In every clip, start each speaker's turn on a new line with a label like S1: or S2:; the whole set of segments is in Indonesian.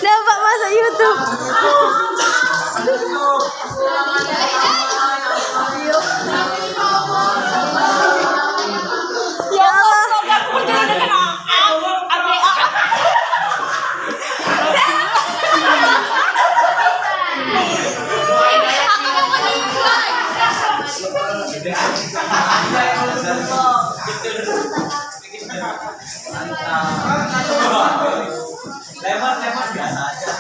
S1: Dapat masuk YouTube. Ya Allah.
S2: Lemon biasa aja.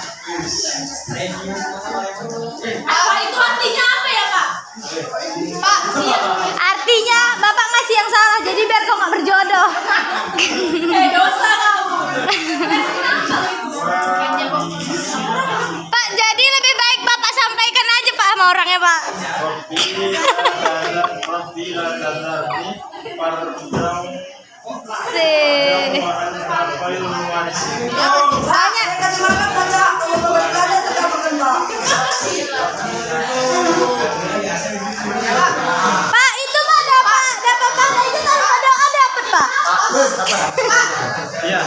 S3: Apa itu artinya apa ya, Pak? Pak,
S1: Artinya Bapak ngasih yang salah, jadi biar kau nggak berjodoh.
S3: dosa kamu.
S1: Pak, jadi lebih baik Bapak sampaikan aja Pak sama orangnya Pak. Pak, itu Pak dapat tanda itu tanpa doa dapat Pak.
S4: Iya.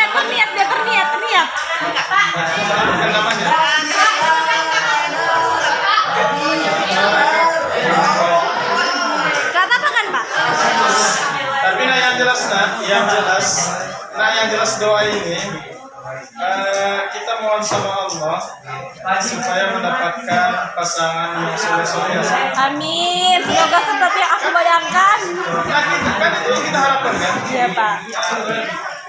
S1: Terniat biar terniat. Gak apa-apa kan Pak?
S4: Tapi yang jelas doa ini kita mohon sama Allah supaya mendapatkan pasangan yang soleh-soleh.
S1: Amin. Semoga seperti yang aku bayangkan.
S4: Nah, kan itu yang kita harapkan kan?
S1: Iya Pak.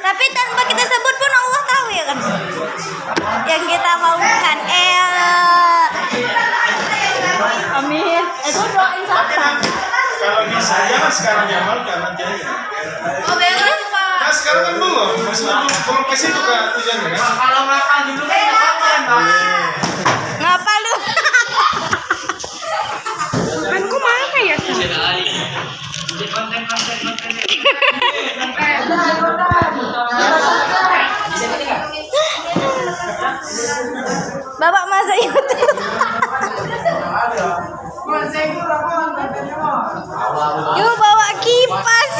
S1: Tapi tanpa kita sebut pun Allah tahu ya kan? Yang kita maukan. Amin. Itu doain
S4: Tapi
S1: siapa?
S4: kalau bisa jangan sekarang diamalkan nanti aja.
S3: Oh, beres, Pak.
S4: Nah sekarang kan belum, maksudnya belum ke situ kan tujuannya kan?
S2: Kalau makan dulu kan nggak apa-apa ya, Mbak.
S1: Ngapa lu? Penku mana ya? Bapak masuk YouTube. Yuk bawa kipas.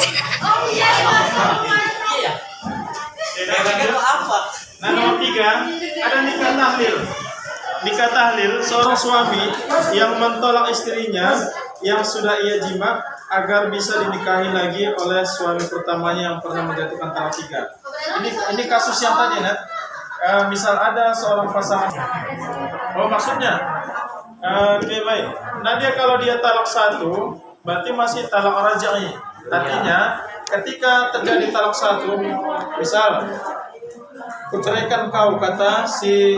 S4: Nah nomor 3 ada nikah tahlil. Nikah tahlil seorang suami yang mentolak istrinya yang sudah ia jima agar bisa dinikahi lagi oleh suami pertamanya yang pernah menjatuhkan talak 3. Ini kasus yang tadi Nat. Misal ada seorang pasangan. Oh maksudnya oke baik. Nah dia kalau dia talak 1 berarti masih talak raj'i. Artinya ketika terjadi talak 1, misal kuceraikan kau kata si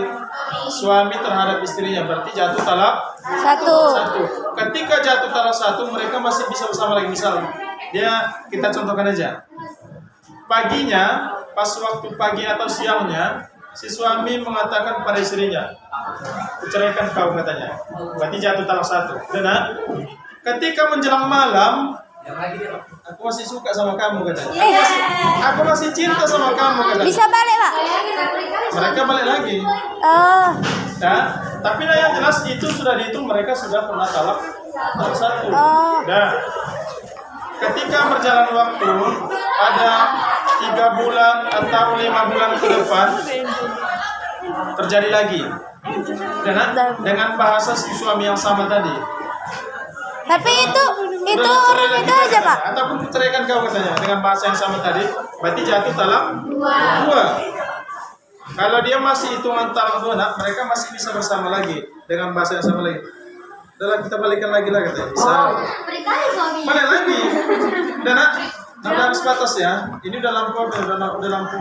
S4: suami terhadap istrinya, berarti jatuh talak 1. Ketika jatuh talak 1 mereka masih bisa bersama lagi. Misal kita contohkan aja paginya, pas waktu pagi atau siangnya si suami mengatakan pada istrinya kuceraikan kau katanya, berarti jatuh talak 1. Dan ketika menjelang malam aku masih suka sama kamu katanya, aku masih cinta sama kamu katanya,
S1: Bisa balik Pak?
S4: mereka balik lagi. Nah, tapi yang jelas itu sudah dihitung mereka sudah pernah talak 1. Nah, ketika berjalan waktu ada 3 bulan atau 5 bulan ke depan terjadi lagi dengan bahasa si suami yang sama tadi.
S1: Tapi itu aja Pak.
S4: Ataupun kuceraikan kau katanya dengan bahasa yang sama tadi, berarti jatuh talak 2. Kalau dia masih hitungan talak 2, mereka masih bisa bersama lagi dengan bahasa yang sama lagi. Udah kita balikan lagi lah katanya. Bisa. Balik lagi. Dan udah habis batas ya. Ini udah lampu apa? Udah lampu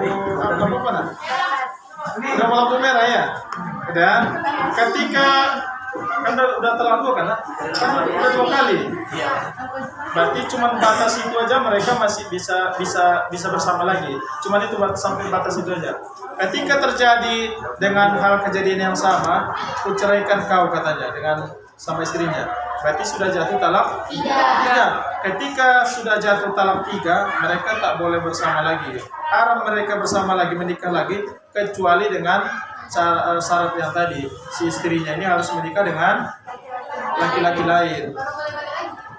S4: apa nak? Udah lampu merah ya. Udah. Ketika kan udah terlalu kan? Udah 2 kali. Berarti cuma batas itu aja mereka masih bisa bersama lagi. Cuma itu sampai batas itu aja. Ketika terjadi dengan hal kejadian yang sama, kuceraikan kau katanya dengan sama istrinya. Berarti sudah jatuh talak 3. Ketika sudah jatuh talak 3, mereka tak boleh bersama lagi. haram mereka bersama lagi, menikah lagi, kecuali dengan syarat yang tadi, si istrinya ini harus menikah dengan laki-laki lain.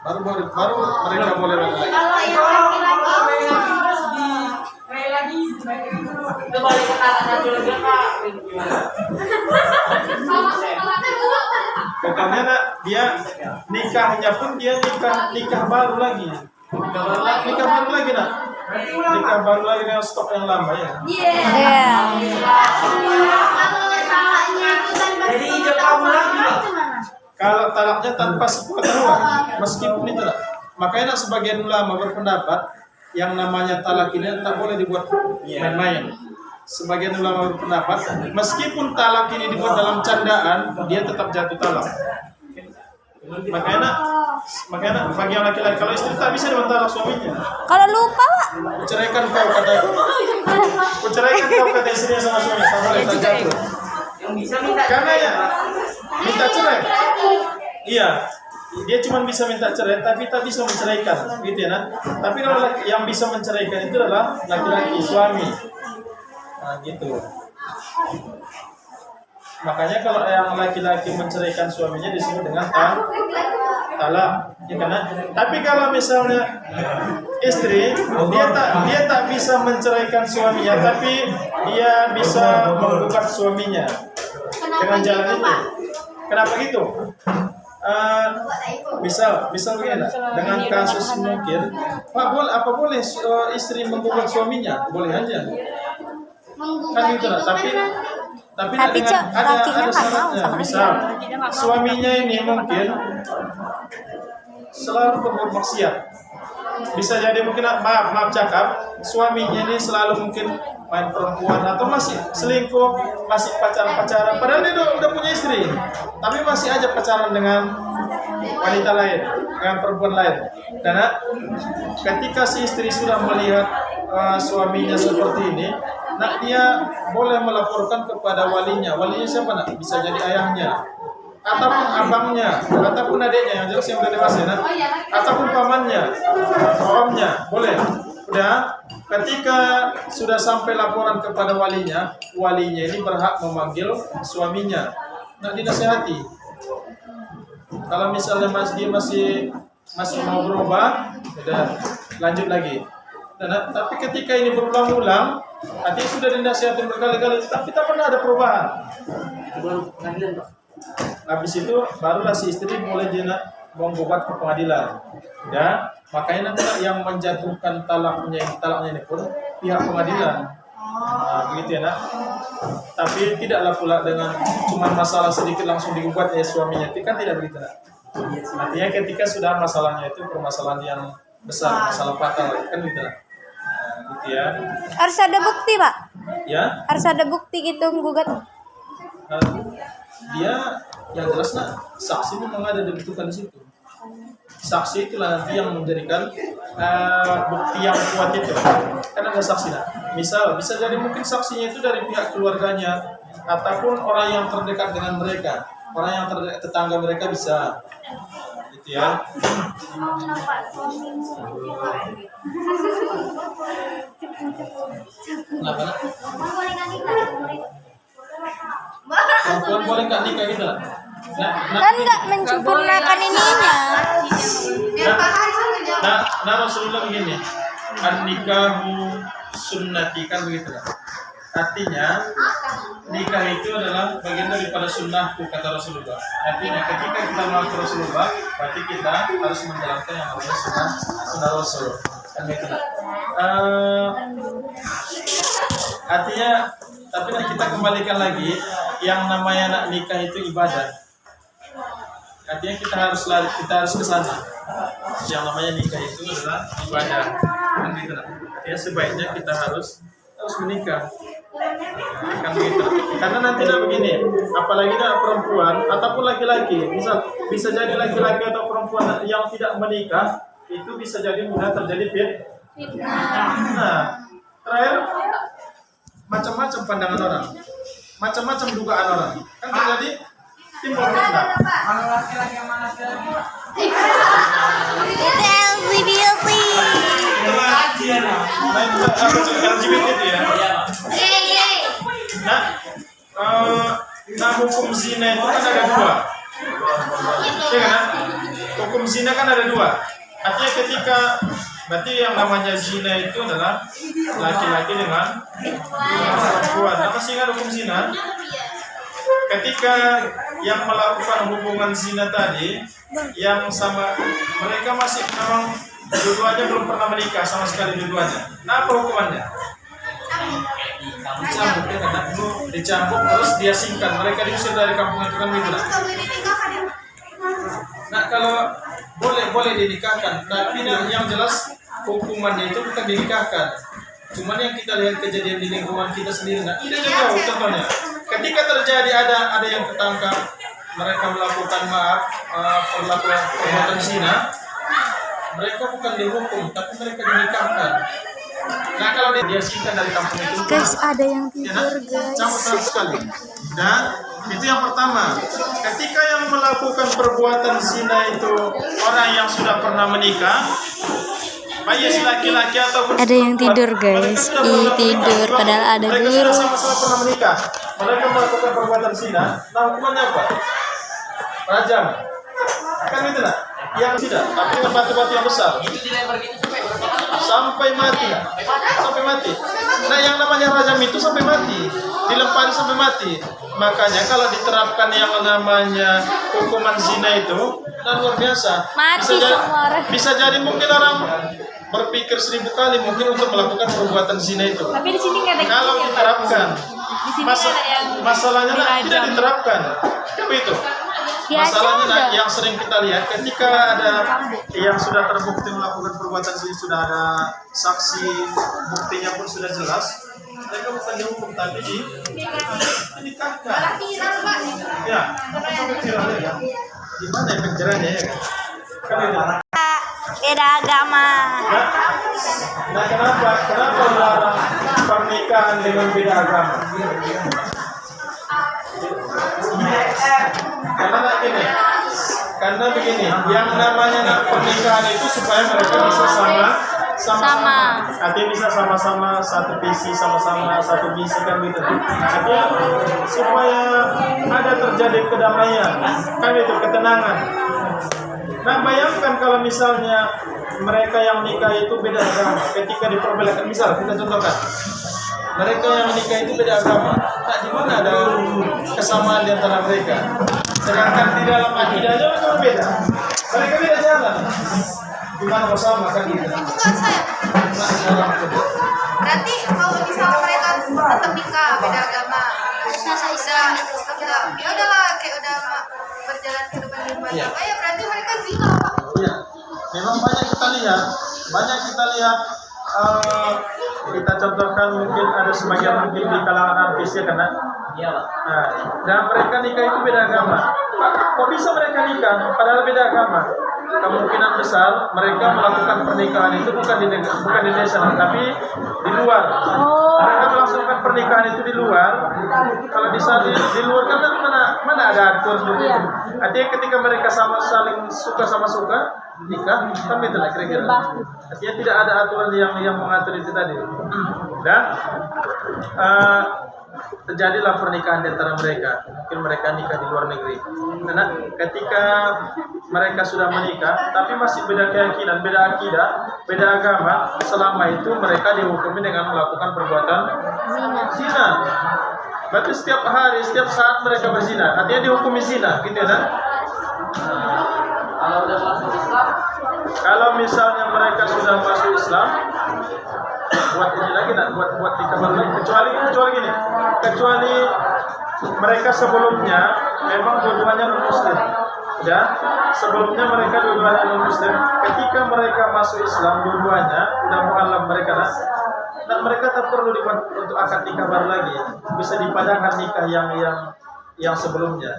S4: Baru mereka boleh lagi.
S3: Kalau yang laki-laki
S2: Itu balik ke tangan juga Kak. Gimana?
S4: Pokoknya dia nikahnya pun dia nikah baru lagi. Nikah baru lagi nak. Nikah baru lagi dengan stok yang lama ya.
S1: Iya.
S2: Jadi ijab kabul lagi.
S4: Kalau talaknya tanpa sepengetahuan, meskipun itu nak. Makanya sebagian ulama berpendapat yang namanya talak ini tak boleh dibuat main-main. Sebagian ulama berpendapat meskipun talak ini dibuat dalam candaan, dia tetap jatuh talak. Makanya bagi yang laki-laki, kalau istri tak bisa mentalak suaminya.
S1: Kalau lupa, Pak.
S4: Kuceraikan kau kata istrinya sama suami, tak boleh tak jatuh.
S2: Yang bisa minta
S4: Karena ya minta cerai. Iya. Dia cuma bisa minta cerai, tapi tak bisa menceraikan, gitu ya. Nah? Tapi kalau yang bisa menceraikan itu adalah laki-laki, suami. Nah, gitu. Makanya kalau yang laki-laki menceraikan suaminya disebut dengan talak, ya kan? Tapi kalau misalnya istri dia tak bisa menceraikan suaminya, tapi dia bisa menggugat suaminya dengan jalan itu. Kenapa gitu? Misal begini, dengan kasus mungkin, apa boleh istri menggugat suaminya? Boleh aja. Kan gitu lah. Tapi ada syaratnya. Misal suaminya ini mungkin selalu berbuat maksiat. Bisa jadi mungkin maaf cakap, suaminya ini selalu mungkin main perempuan atau masih selingkuh, masih pacaran. Padahal dia udah punya istri, tapi masih aja pacaran dengan wanita lain, dengan perempuan lain. Karena ketika si istri sudah melihat suaminya seperti ini, nah dia boleh melaporkan kepada walinya. Walinya siapa nak? Bisa jadi ayahnya, ataupun abangnya, ataupun adiknya yang jelas yang udah dewasa, nah? Ataupun pamannya, omnya, boleh. Udah, ketika sudah sampai laporan kepada walinya ini berhak memanggil suaminya. Nah, dinasihati. Kalau misalnya dia masih mau berubah, udah lanjut lagi. Nah, tapi ketika ini berulang-ulang, nanti sudah dinasihatin berkali-kali, tapi tak pernah ada perubahan.
S2: baru pengadilan Pak.
S4: Habis itu barulah si istri mulai dia menggugat ke pengadilan. Ya, makanya nanti yang menjatuhkan talaknya ini pun pihak pengadilan. Nah, begitu ya nak. Tapi tidaklah pula dengan cuma masalah sedikit langsung digugat suaminya. Itu kan tidak begitu nak. Artinya ketika sudah masalahnya itu permasalahan yang besar, masalah fatal kan gitu nak. Nah, gitu ya.
S1: Harus ada bukti, Pak.
S4: Ya.
S1: Harus ada bukti gitu menggugat.
S4: Dia yang jelas nak saksi memang ada dibutuhkan di situ. Saksi itulah nanti yang menjadikan bukti yang kuat itu. Kan ada saksi nak. Misal bisa jadi mungkin saksinya itu dari pihak keluarganya ataupun orang yang terdekat dengan mereka, orang yang terdekat tetangga mereka bisa. Gitu ya. Kenapa nak? Perempuan boleh nggak nikah gitu lah?
S1: Kan nggak menyempurnakan ininya.
S4: Nah Rasulullah begini, an-nikahu sunnati kan begitu lah. Artinya nikah itu adalah bagian daripada sunnahku kata Rasulullah. Artinya ketika kita melakukan Rasulullah, berarti kita harus menjalankan yang namanya sunnah Rasul. Kan begitu lah. Artinya tapi kita kembalikan lagi yang namanya nak nikah itu ibadah. Artinya kita harus ke sana. Yang namanya nikah itu adalah ibadah. Kan gitu lah. Ya sebaiknya kita harus menikah. Kan begitu. Karena nanti dah begini, apalagi dah perempuan ataupun laki-laki, bisa jadi laki-laki atau perempuan yang tidak menikah itu bisa jadi mudah terjadi fitnah. Nah, terakhir macam-macam pandangan orang, macam-macam dugaan orang, kan terjadi timbul fitnah.
S2: Mana laki-laki yang mana laki-laki?
S1: Itu LGBT.
S4: main LGBT itu ya. Nah, hukum zina itu kan ada dua. Ya kan? Hukum zina kan ada dua. Artinya ketika berarti yang namanya zina itu adalah laki-laki dengan perempuan. Nah, masih ingat hukum zina? Ketika yang melakukan hubungan zina tadi, yang sama mereka masih memang dua-duanya belum pernah menikah sama sekali dua-duanya. Nah, apa hukumannya? Dicambuk ya kan? Dicambuk terus dia singkat. Mereka diusir dari kampung itu kan gitu lah. Nah, kalau boleh dinikahkan, tapi yang jelas hukumannya itu bukan dinikahkan. Cuman yang kita lihat kejadian di lingkungan kita sendiri, nah tidak jauh contohnya. Ketika terjadi ada yang ketangkap, mereka melakukan perbuatan zina, mereka bukan dihukum, tapi mereka dinikahkan. Nah, kalau dia singkat dari kampung itu,
S1: Guys, ada yang tidur, guys.
S4: sama sekali. Dan itu yang pertama. Ketika yang melakukan perbuatan zina itu orang yang sudah pernah menikah, baik laki-laki ataupun
S1: Ada yang tidur, guys. Tidur, padahal ada
S4: mereka
S1: guru.
S4: sudah sama-sama pernah menikah. Mereka melakukan perbuatan zina. Nah, hukumannya apa? Rajam. Kan itu lah. Yang tidak, tapi dengan batu-batu yang besar. Sampai mati. Sampai mati. Nah, yang namanya rajam itu sampai mati. Dilempari sampai mati. Makanya kalau diterapkan yang namanya hukuman zina itu, nah luar biasa.
S1: Mati semua orang.
S4: Bisa jadi mungkin orang berpikir 1000 kali mungkin untuk melakukan perbuatan zina itu.
S1: Tapi di sini nggak ada.
S4: Kalau diterapkan,
S1: Di sini ada yang
S4: masalahnya nak tidak
S1: dirajam.
S4: diterapkan. Tapi itu. Masalahnya nak, yang sering kita lihat ketika ada yang sudah terbukti melakukan perbuatan zina, sudah ada saksi, buktinya pun sudah jelas, mereka bukan dihukum tapi dinikahkan. Ya, sampai viral ya. Gimana ya penjaraannya ya kan? Kan itu.
S1: Beda agama.
S4: Nah, kenapa melarang pernikahan dengan beda agama? Karena begini, yang namanya pernikahan itu supaya mereka bisa sama-sama. Artinya bisa sama-sama satu visi, sama-sama satu misi kan gitu. Artinya supaya ada terjadi kedamaian, kan itu ketenangan. Nah, bayangkan kalau misalnya mereka yang nikah itu beda agama, ketika diperbelahkan, misal kita contohkan, mereka yang menikah itu beda agama, nah di mana ada kesamaan di antara mereka? Sedangkan di dalam akidahnya mereka berbeda, mereka beda jalan. Gimana bersama kan gitu?
S3: Berarti kalau misalnya mereka tetap nikah beda agama, ya udahlah kayak udah berjalan kehidupan di rumah tangga, ya berarti mereka zina, Pak.
S4: Iya, memang banyak kita lihat, kita contohkan mungkin ada sebagian mungkin di kalangan artis ya karena dan mereka nikah itu beda agama. Kok bisa mereka nikah padahal beda agama? Kemungkinan besar mereka melakukan pernikahan itu bukan di Indonesia tapi di luar. Mereka melangsungkan pernikahan itu di luar. Kalau di luar kan mana ada atur gitu. Artinya ketika mereka saling suka sama suka nikah, kan itu lah kira-kira. Artinya tidak ada aturan yang mengatur itu tadi. Dan terjadilah pernikahan di antara mereka. Mungkin mereka nikah di luar negeri. Karena ketika mereka sudah menikah, tapi masih beda keyakinan, beda akidah, beda agama, selama itu mereka dihukumi dengan melakukan perbuatan zina. Berarti setiap hari, setiap saat mereka berzina, artinya dihukumi zina, gitu ya? Kalau misalnya mereka sudah masuk Islam, buat ini lagi nak buat di kamar lagi. Kecuali mereka sebelumnya memang dua-duanya non Muslim. Ya, sebelumnya mereka dua-duanya non Muslim. Ketika mereka masuk Islam dua-duanya udah mualaf mereka dan mereka tak perlu dibuat untuk akad nikah baru lagi. Bisa dipadangkan nikah yang sebelumnya.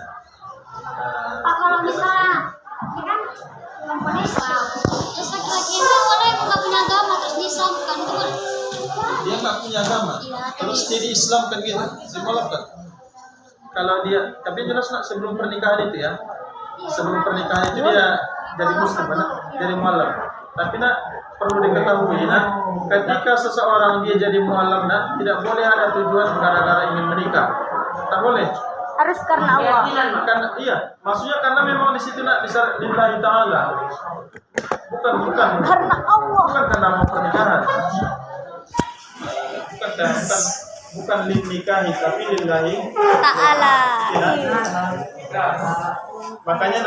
S5: Pak, kalau misalnya kan perempuan Islam, terus laki-laki itu boleh nggak punya agama terus dislamkan itu boleh?
S4: Dia nggak punya agama, terus jadi Islam kan gitu, dikolapkan. Kalau dia, tapi jelas nak sebelum pernikahan itu ya, sebelum pernikahan itu dia jadi Muslim, jadi mualaf. Tapi nak perlu diketahui ketika seseorang dia jadi mualaf tidak boleh ada tujuan gara-gara ingin menikah. Tak boleh.
S1: Harus karena Allah.
S4: Karena iya, maksudnya karena memang di situ bisa lillahi ta'ala. Bukan
S1: Karena Allah.
S4: bukan karena mau pernikahan. Bukan nikahi tapi lillahi
S1: Ta'ala.
S4: makanya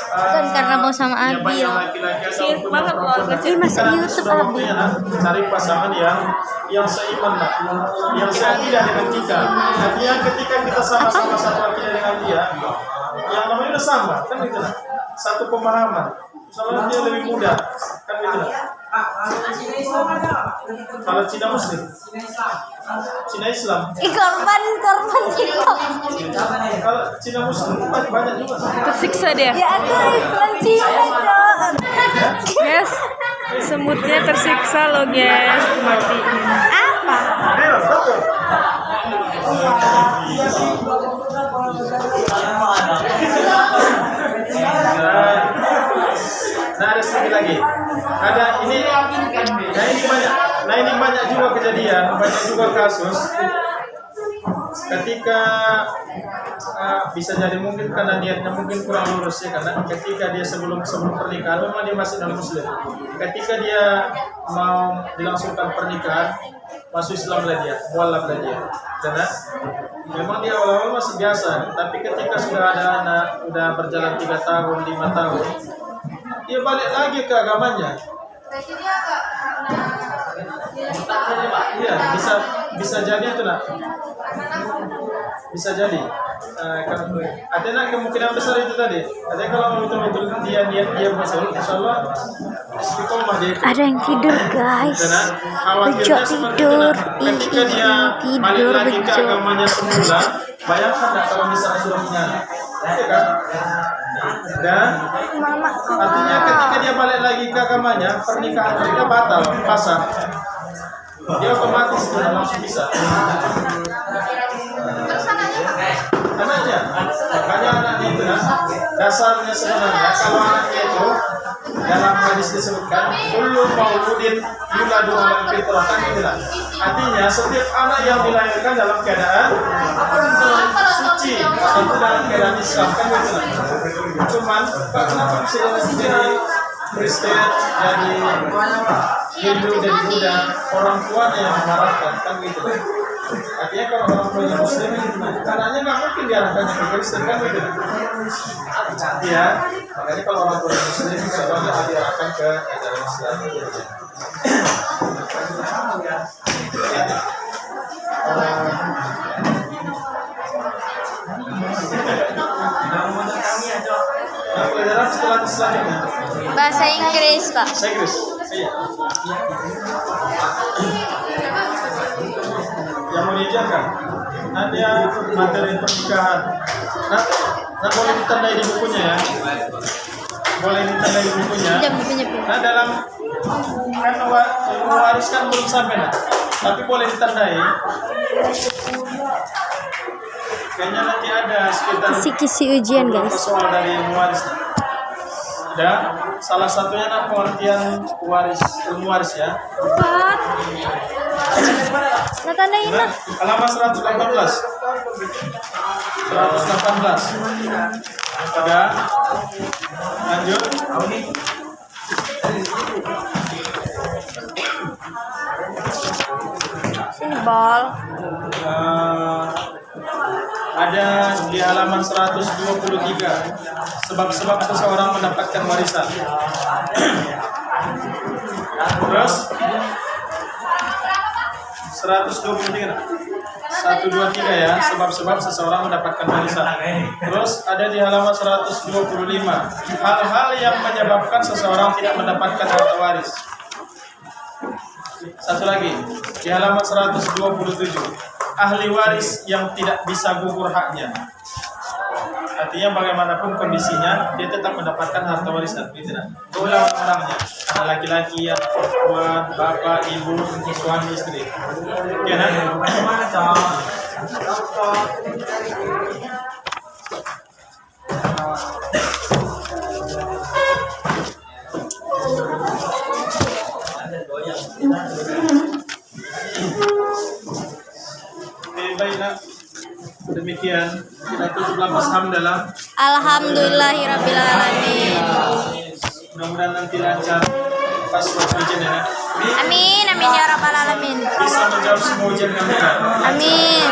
S1: Bukan karena mau sama
S4: ya,
S1: Abil.
S4: banyak laki-laki ataupun
S1: banget
S4: perempuan
S1: keluarga. Masuk YouTube,
S4: sudah waktunya cari pasangan yang seiman yang seakidah dengan kita. Artinya ketika kita sama-sama satu akidah dengan dia, yang namanya udah sama kan gitu lah. Satu pemahaman, soalnya dia lebih muda kan gitu lah. Kalau Cina Muslim, Cina Islam.
S1: Korban TikTok.
S4: Kalau Cina Muslim banyak juga.
S6: Tersiksa dia.
S1: Ya aku Islam Cina, Cok.
S6: Guys, semutnya tersiksa loh guys. Matiin.
S1: Apa?
S4: Betul, betul. Nah, ada sedikit lagi. Ada ini. Nah ini banyak juga kejadian, banyak juga kasus. Ketika bisa jadi mungkin karena niatnya mungkin kurang lurus ya, karena ketika dia sebelum pernikahan memang dia masih non muslim. Ketika dia mau dilangsungkan pernikahan, masuk Islam lah dia, mualaf lah dia. Karena memang dia awal-awal masih biasa, tapi ketika sudah ada anak, udah berjalan 3 tahun, 5 tahun, dia balik lagi ke agamanya.
S3: Berarti dia agak
S4: Iya, bisa jadi itu nak. Bisa jadi. Artinya kemungkinan besar itu tadi. Artinya kalau betul-betul dia masuk, insyaallah istiqomah dia.
S1: Ada yang tidur, guys.
S4: Karena khawatirnya
S1: Bejo
S4: seperti
S1: tidur.
S4: itu. Ketika dia balik
S1: Tidur
S4: lagi ke
S1: bejo.
S4: agamanya semula, bayangkan nak kalau misalnya sudah punya anak. Iya kan? Dan
S1: Mama.
S4: artinya ketika dia balik lagi ke agamanya, pernikahan mereka batal, pasang. Dia otomatis sudah langsung bisa. Anaknya, makanya anaknya itu dasarnya sebenarnya kalau anaknya itu dalam hadis disebutkan kullu mauludin yuladu ala fitrah kan gitu lah. Artinya setiap anak yang dilahirkan dalam keadaan suci atau dalam keadaan Islam kan gitu lah. Cuman kenapa bisa jadi Kristen, jadi Hindu, jadi Buddha, orang tuanya yang mengarahkan kan gitu lah. Artinya kalau orang tuanya Muslim, anaknya nggak mungkin diarahkan ke Kristen kan gitu. Iya, makanya kalau orang tuanya Muslim, sebenarnya diarahkan ke ajaran Islam. Nah, pelajaran selanjutnya.
S1: Bahasa Inggris, Pak.
S4: Saya Inggris. Iya. Yang mau diajarkan ada materi pernikahan. Nah boleh ditandai di bukunya ya. Boleh ditandai di bukunya. Nah dalam kan waris kan belum sampai nah. Tapi boleh ditandai. Kayaknya nanti ada sekitar
S1: Kisi-kisi ujian, guys.
S4: soal dari waris. Dan salah satunya adalah pengertian waris, ilmu waris ya.
S1: Nah, tandain lah.
S4: Halaman 118. 118. Ada. Lanjut.
S1: Sini, Bol.
S4: Ada di halaman 123. Sebab-sebab seseorang mendapatkan warisan. Terus 123. 123 ya, sebab-sebab seseorang mendapatkan warisan. Terus ada di halaman 125. Hal-hal yang menyebabkan seseorang tidak mendapatkan harta waris. Satu lagi di halaman 127. Ahli waris yang tidak bisa gugur haknya. Artinya bagaimanapun kondisinya dia tetap mendapatkan harta warisan, gitu kan? Ulang-ulangnya ada laki-laki, anak perempuan, bapak, ibu, suami, istri. Ya kan? Kita tutup lafaz hamdalah.
S1: Alhamdulillahirrabbilalamin.
S4: Mudah-mudahan nanti lancar pas waktu ujian ya.
S1: Amin, amin ya rabbal alamin.
S4: Bisa menjawab semua ujian kami kan.
S1: Amin,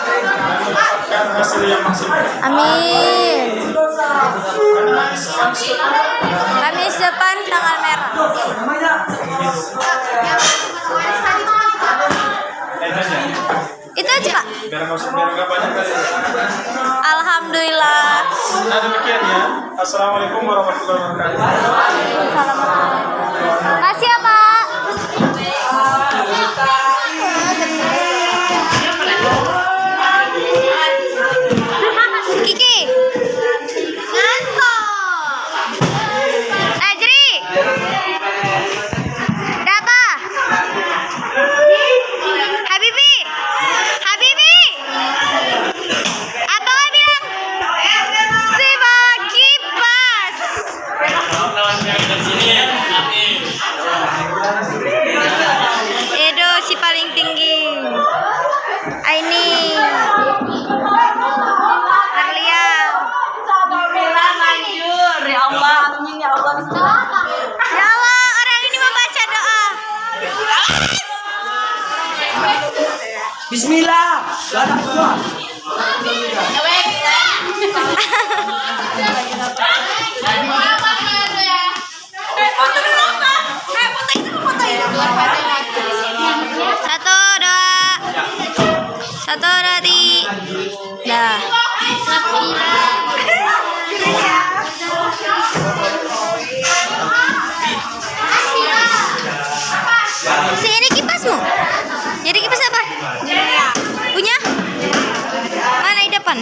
S4: Dan mendapatkan hasil yang maksimal.
S1: amin.
S4: Kamis
S1: Kamis depan tanggal merah.
S4: aja.
S1: Itu aja Pak.
S4: Biar nggak banyak kali.
S1: Alhamdulillah.
S4: Nah demikian ya. Assalamualaikum warahmatullahi wabarakatuh.
S1: Makasih ya Pak. Kiki. Najri. Dapa. Habibi. Habibi. Apa kau bilang? Siva kipas. Edo si paling tinggi. Aini. Arlian.
S2: Ya Allah, amin ya Allah. Bismillah.
S1: Ya Allah, orang ini membaca doa.
S2: Bismillah.
S1: Satu, dua. Satu, dua, tiga. Dah. Si ini kipasmu? Jadi kipas apa? Punya? Mana di depan?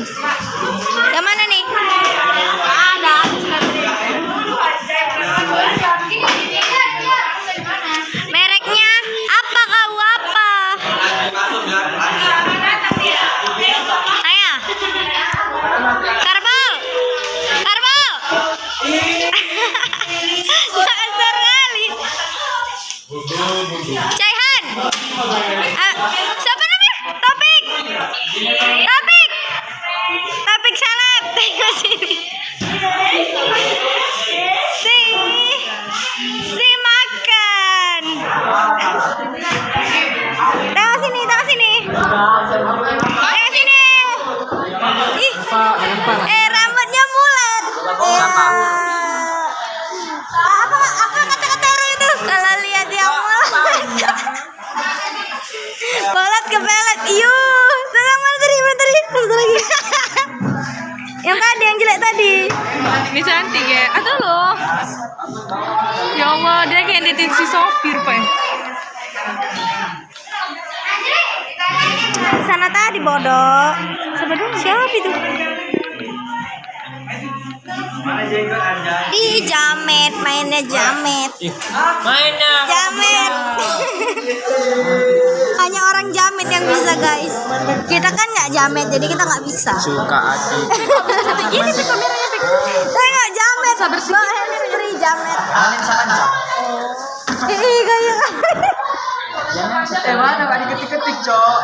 S1: Yang mana nih? Ada. Mereknya apa kau apa? Ayah. Karbal. Karbal. Dasar kali. Caihan. Siapa namanya? Topik. Topik. Topik salep. Tengok sini. Si makan. Tengok sini, tengok sini. Tengok sini. Ih. Rambutnya mulet. Apa kata-kata orang itu? Kalau lihat dia mulet. Bolat ke belet. Yuh. Tolong materi. Satu lagi. Yang tadi, yang jelek tadi.
S6: Ini cantik ya. Atau lo? Ya Allah, dia kayak deteksi sopir, Pak.
S1: Sana tadi bodoh. Siapa itu? Ih, jamet, mainnya jamet.
S2: Mainnya.
S1: Jamet. Hanya orang jamet yang bisa, guys. Kita kan nggak jamet, jadi kita nggak bisa.
S2: Suka hati.
S1: Ini sih kameranya. Tengok jamet. Mbak Henry jamet. Ih, kayak.
S2: Mana nggak diketik-ketik, Cok?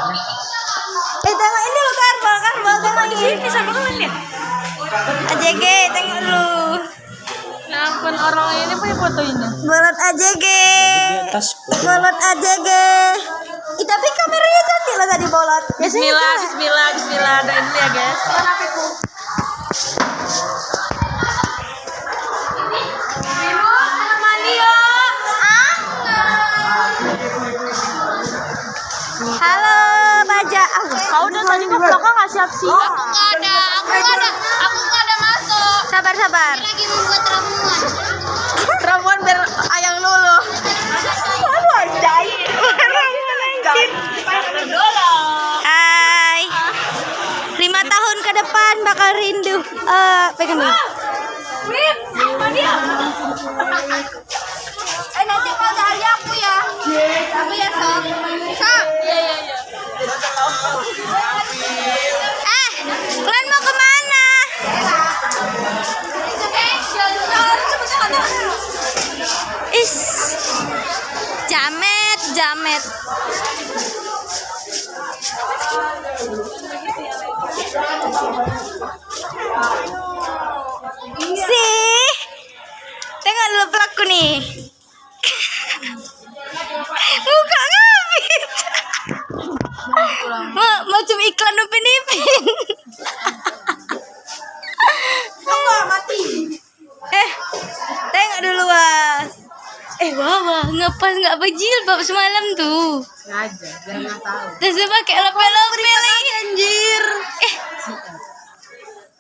S1: Tengok ini lo Karbal tengok ini sama kalian lihat. AJG tengok dulu.
S6: Ya ampun, orang ini punya fotonya.
S1: Bolot AJG. Bolot AJG. Tapi kameranya cantik lah tadi bolot.
S6: Bismillah. Doain dulu ya, guys.
S1: Halo Baja.
S6: Kau udah tadi ke belakang nggak siap sih?
S5: Aku nggak ada masuk.
S1: Sabar.
S5: Lagi membuat ramuan.
S1: Ramuan biar ayang lulu. Aduh anjay. Hai. 5 tahun ke depan bakal rindu. Pegang dulu.
S3: Nanti kalau dari aku ya. Aku ya, Sob. Sob.
S1: Kalian mau kemana? Is, jamet. nih. Muka ngapit. Macam iklan Upin Ipin.
S3: Mati.
S1: Tengok dulu, Was. Wah, ngepas nggak berjilbab semalam tuh.
S3: Aja, jangan tahu.
S1: Terus dia pakai lepel-lepel lagi.
S3: Anjir.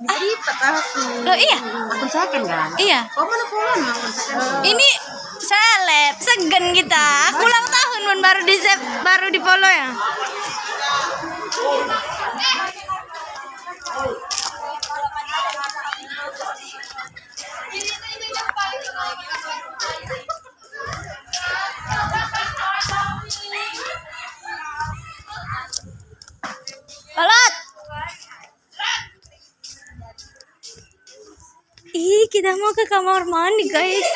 S3: Dilipat aku.
S1: Loh iya?
S3: Akun second kan?
S1: Iya.
S3: Oh, mana follow akun second?
S1: Ini seleb, segan kita. Aku ulang tahun pun baru di follow ya. Alat. Kita mau ke kamar mandi, guys.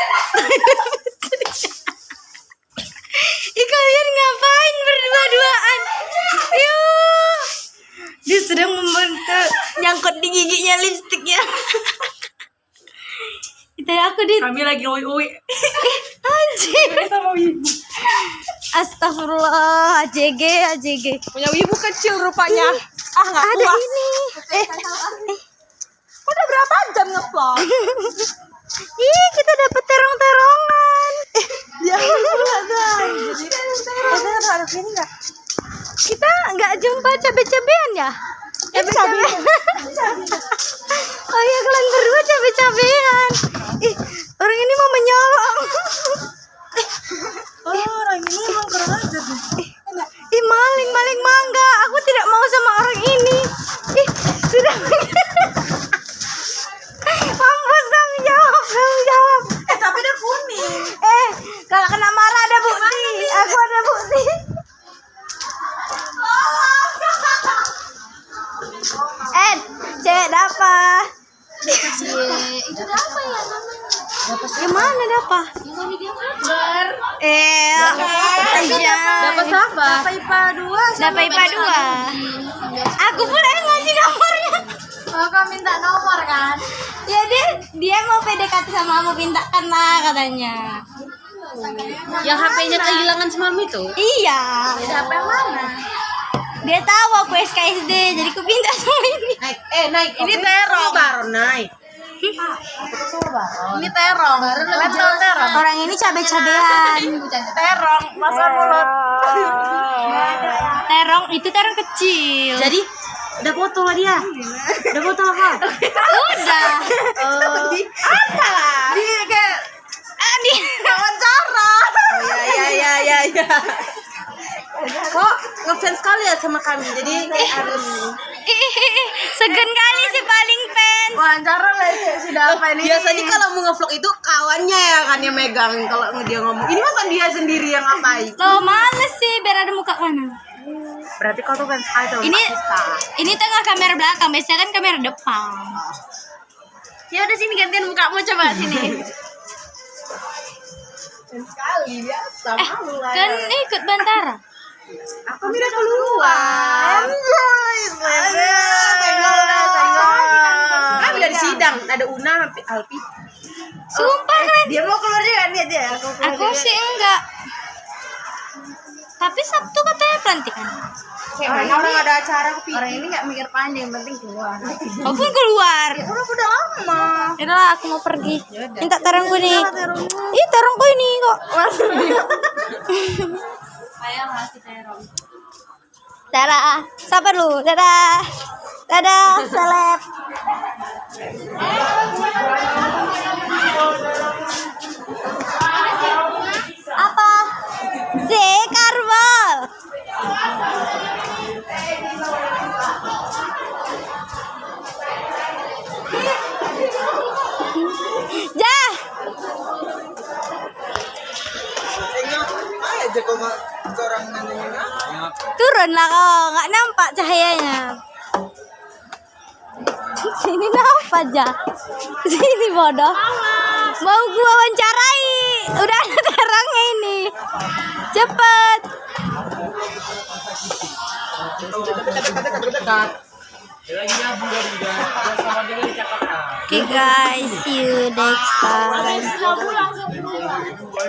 S1: Kalian ngapain berdua-duaan? Yuh. Dia sedang membentuk nyangkut di giginya lipstiknya. Itu aku di.
S6: Kami lagi oi-oi.
S1: Anjir.
S6: Sama ibu.
S1: Astagfirullah, AJG.
S6: Punya ibu kecil rupanya. Nggak
S1: Ada
S6: tua.
S1: ini.
S6: Udah berapa jam nge-vlog?
S1: Kita dapat terong-terongan.
S6: Ya, ada ini nggak?
S1: Kita nggak jumpa cabe-cabean ya? Cabe-cabean. Oh iya, kalian berdua cabe-cabean. Orang ini mau menyolong.
S6: Orang ini emang keren aja tuh.
S1: Maling mangga. Aku tidak mau sama orang ini. Sudah. Mampus, tanggung jawab.
S3: Tapi udah kuning.
S1: Kalau kena marah ada bukti. Aku ada bukti. Cek dapat.
S5: Itu apa ya namanya?
S1: Yang mana dapat?
S5: Yang kami dia kabar.
S3: Dapat siapa? Dapat IPA 2.
S1: Dapat IPA 2. Aku pun ngasih nomornya.
S5: Oh, kau minta nomor kan?
S1: Ya dia mau PDKT sama aku, mintakan lah katanya.
S3: Yang HP-nya kehilangan semalam itu?
S1: Iya.
S3: HP yang mana?
S1: Dia tahu aku SKSD, jadi aku pindah sama ini.
S3: Naik. Ini terong. Baru naik. Ini terong. Level terong.
S1: Orang ini cabe-cabean.
S3: Terong. Masuk mulut.
S1: Itu terong kecil.
S3: Jadi udah foto lah dia. Udah foto apa?
S1: Udah.
S3: Apa lah? Dia kayak
S1: Di
S3: wawancara. Iya. Kok ngefans sekali ya sama kami. Jadi kayak harus
S1: segan kali sih paling fans.
S3: wawancara lah sudah apa ini. Biasanya kalau mau ngevlog itu kawannya ya kan yang megang kalau dia ngomong. Ini masa dia sendiri yang ngapain?
S1: Lo males sih biar ada muka kanan.
S3: Berarti kau tuh fans sekali sama kita.
S1: Ini tengah kamera belakang, biasanya kan kamera depan.
S3: Ya udah sini gantian mukamu coba sini. Sekali biasa
S1: Kan ikut Bantara.
S3: Aku tidak keluar. Kami dari sidang ada Una sampai Alpi.
S1: Sumpah kan?
S3: Dia mau keluar juga lihat dia.
S1: Aku sih enggak. Tapi Sabtu katanya pelantikan.
S3: Orang ada acara orang ini nggak mikir panjang, yang penting keluar.
S1: Aku pun keluar.
S3: Udah lama.
S1: Yaudah, aku mau pergi. Minta terongku nih. Ih, terongku ini kok.
S3: Saya masih terong.
S1: Dadah. Sabar lu. Dadah. Dadah, seleb. Apa? Z Karbal. Jah. Turunlah kau, nggak nampak cahayanya. Sini nampak aja. Sini bodoh. Mau gua wawancarai. Udah ada terangnya ini. Cepet. Oke guys, see you next time.